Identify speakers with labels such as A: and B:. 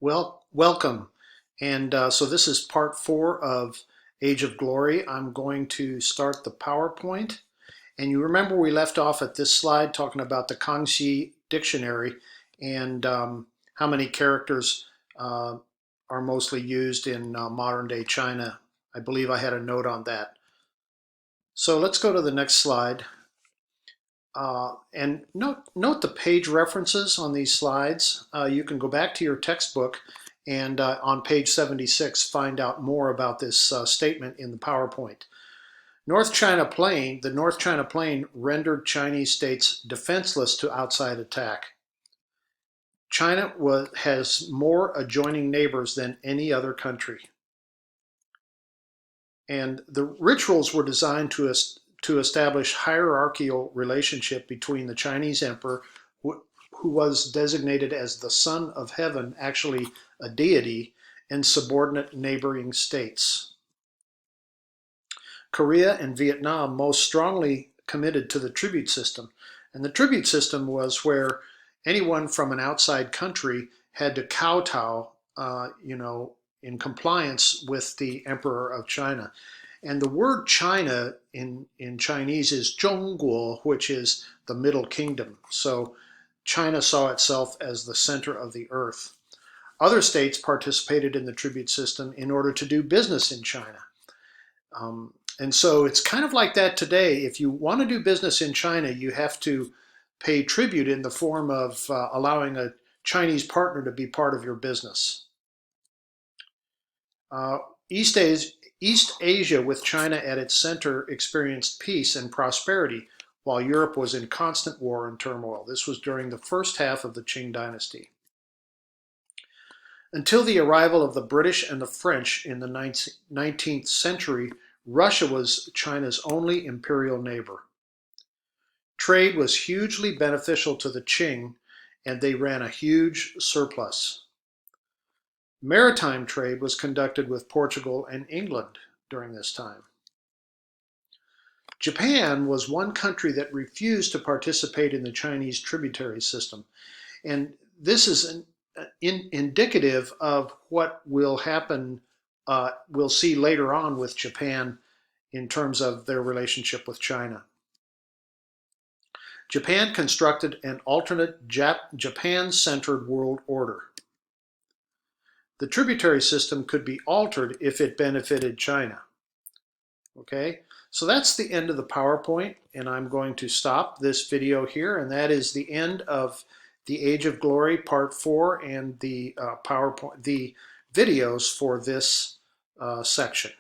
A: Welcome. And so this is part 4 of Age of Glory. I'm going to start the PowerPoint. And you remember we left off at this slide talking about the Kangxi Dictionary and how many characters are mostly used in modern day China. I believe I had a note on that. So let's go to the next slide. And note the page references on these slides. You can go back to your textbook and on page 76 find out more about this statement in the PowerPoint. The North China Plain rendered Chinese states defenseless to outside attack. China has more adjoining neighbors than any other country. And the rituals were designed to establish hierarchical relationship between the Chinese emperor, who was designated as the son of heaven, actually a deity, and subordinate neighboring states. Korea and Vietnam most strongly committed to the tribute system. And the tribute system was where anyone from an outside country had to kowtow, in compliance with the emperor of China. And the word China in Chinese is Zhongguo, which is the Middle Kingdom. So China saw itself as the center of the earth. Other states participated in the tribute system in order to do business in China. And so it's kind of like that today. If you want to do business in China, you have to pay tribute in the form of allowing a Chinese partner to be part of your business. East Asia, with China at its center, experienced peace and prosperity, while Europe was in constant war and turmoil. This was during the first half of the Qing dynasty. Until the arrival of the British and the French in the 19th century, Russia was China's only imperial neighbor. Trade was hugely beneficial to the Qing, and they ran a huge surplus. Maritime trade was conducted with Portugal and England during this time. Japan was one country that refused to participate in the Chinese tributary system. And this is indicative of what will happen, we'll see later on with Japan in terms of their relationship with China. Japan constructed an alternate Japan-centered world order. The tributary system could be altered if it benefited China. Okay, so that's the end of the PowerPoint, and I'm going to stop this video here, and that is the end of the Age of Glory Part 4 and the PowerPoint, the videos for this section.